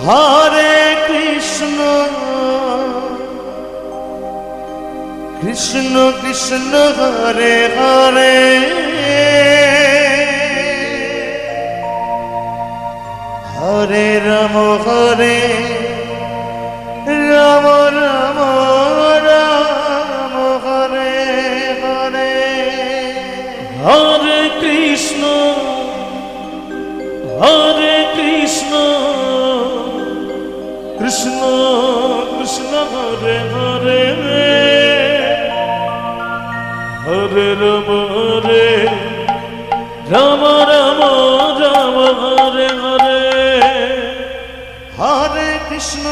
Hare Krishna Krishna Krishna Hare Hare Hare Ram Hare Ram Ram Ram Hare Hare Hare Krishna Krishna Krishna Hare Hare Hare Ram Ram Ram Ram Hare Hare Hare Krishna